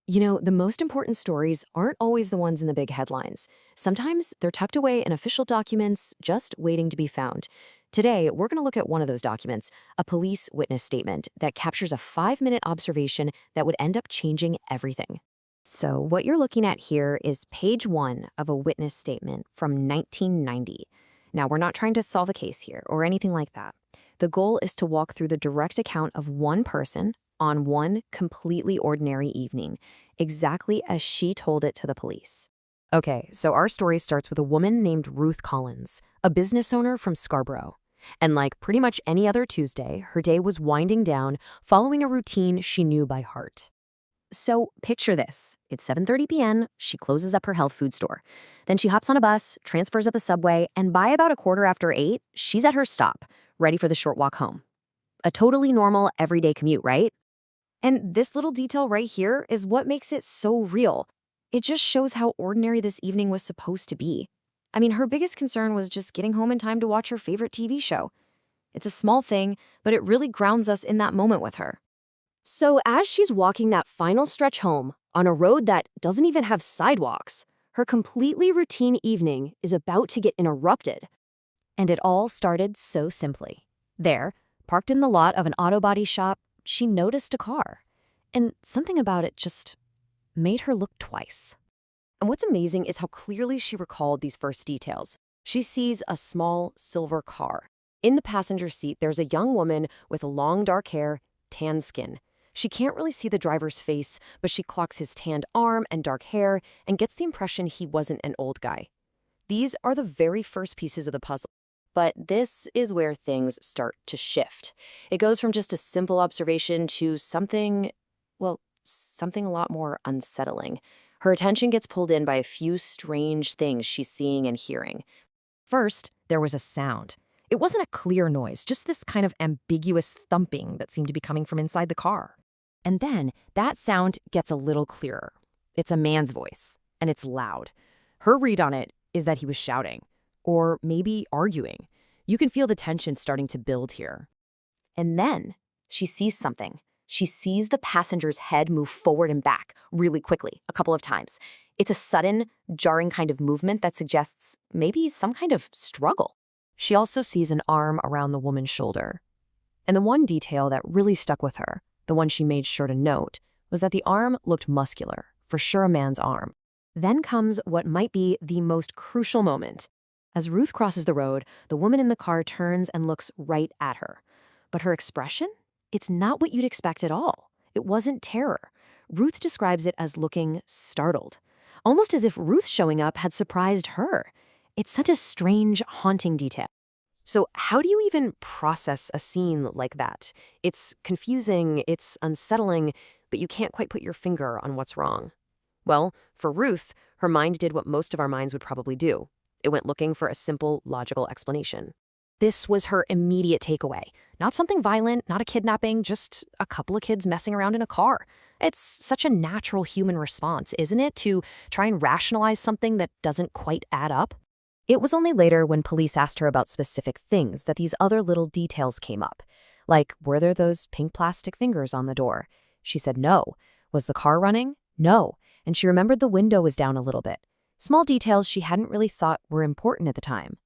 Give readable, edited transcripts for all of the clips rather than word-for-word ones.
The most important stories aren't always the ones in the big headlines. Sometimes they're tucked away in official documents, just waiting to be found. Today, we're going to look at one of those documents, a police witness statement that captures a 5-minute observation that would end up changing everything. So, what you're looking at here is page 1 of a witness statement from 1990. Now, we're not trying to solve a case here or anything like that. The goal is to walk through the direct account of one person on one completely ordinary evening, exactly as she told it to the police. Okay, so our story starts with a woman named Ruth Collins, a business owner from Scarborough. And like pretty much any other Tuesday, her day was winding down, following a routine she knew by heart. So picture this. It's 7:30 p.m., she closes up her health food store. Then she hops on a bus, transfers at the subway, and by about 8:15, she's at her stop, ready for the short walk home. A totally normal, everyday commute, right? And this little detail right here is what makes it so real. It just shows how ordinary this evening was supposed to be. I mean, her biggest concern was just getting home in time to watch her favorite TV show. It's a small thing, but it really grounds us in that moment with her. So as she's walking that final stretch home, on a road that doesn't even have sidewalks, her completely routine evening is about to get interrupted. And it all started so simply. There, parked in the lot of an auto body shop, she noticed a car. And something about it just made her look twice. And what's amazing is how clearly she recalled these first details. She sees a small silver car. In the passenger seat, there's a young woman with long dark hair, tan skin. She can't really see the driver's face, but she clocks his tanned arm and dark hair and gets the impression he wasn't an old guy. These are the very first pieces of the puzzle. But this is where things start to shift. It goes from just a simple observation to something a lot more unsettling. Her attention gets pulled in by a few strange things she's seeing and hearing. First, there was a sound. It wasn't a clear noise, just this kind of ambiguous thumping that seemed to be coming from inside the car. And then that sound gets a little clearer. It's a man's voice, and it's loud. Her read on it is that he was shouting, or maybe arguing. You can feel the tension starting to build here. And then she sees something. She sees the passenger's head move forward and back really quickly, a couple of times. It's a sudden, jarring kind of movement that suggests maybe some kind of struggle. She also sees an arm around the woman's shoulder. And the one detail that really stuck with her, the one she made sure to note, was that the arm looked muscular, for sure a man's arm. Then comes what might be the most crucial moment. As Ruth crosses the road, the woman in the car turns and looks right at her. But her expression? It's not what you'd expect at all. It wasn't terror. Ruth describes it as looking startled, almost as if Ruth showing up had surprised her. It's such a strange, haunting detail. So how do you even process a scene like that? It's confusing, it's unsettling, but you can't quite put your finger on what's wrong. Well, for Ruth, her mind did what most of our minds would probably do. It went looking for a simple, logical explanation. This was her immediate takeaway. Not something violent, not a kidnapping, just a couple of kids messing around in a car. It's such a natural human response, isn't it, to try and rationalize something that doesn't quite add up? It was only later when police asked her about specific things that these other little details came up. Like, were there those pink plastic fingers on the door? She said no. Was the car running? No. And she remembered the window was down a little bit. Small details she hadn't really thought were important at the time.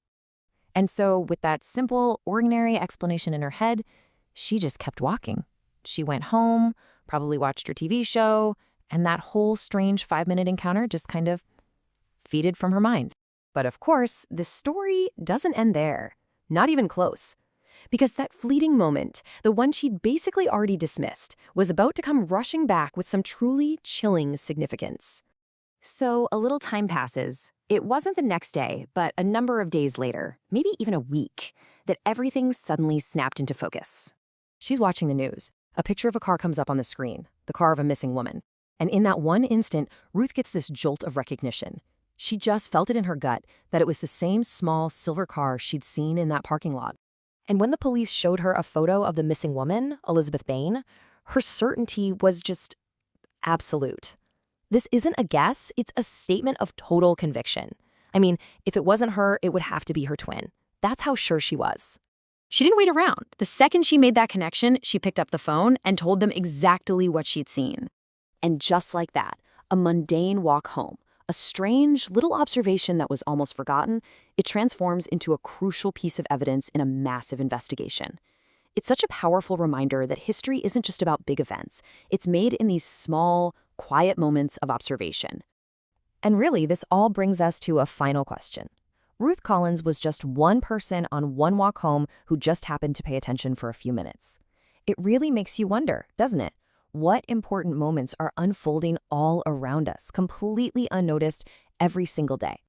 And so, with that simple, ordinary explanation in her head, she just kept walking. She went home, probably watched her TV show, and that whole strange 5-minute encounter just kind of faded from her mind. But of course, this story doesn't end there. Not even close. Because that fleeting moment, the one she'd basically already dismissed, was about to come rushing back with some truly chilling significance. So a little time passes. It wasn't the next day, but a number of days later, maybe even a week, that everything suddenly snapped into focus. She's watching the news. A picture of a car comes up on the screen, the car of a missing woman. And in that one instant, Ruth gets this jolt of recognition. She just felt it in her gut that it was the same small silver car she'd seen in that parking lot. And when the police showed her a photo of the missing woman, Elizabeth Bain, her certainty was just absolute. This isn't a guess, it's a statement of total conviction. I mean, if it wasn't her, it would have to be her twin. That's how sure she was. She didn't wait around. The second she made that connection, she picked up the phone and told them exactly what she'd seen. And just like that, a mundane walk home, a strange little observation that was almost forgotten, it transforms into a crucial piece of evidence in a massive investigation. It's such a powerful reminder that history isn't just about big events. It's made in these small, quiet moments of observation. And really, this all brings us to a final question. Ruth Collins was just one person on one walk home who just happened to pay attention for a few minutes. It really makes you wonder, doesn't it? What important moments are unfolding all around us, completely unnoticed every single day?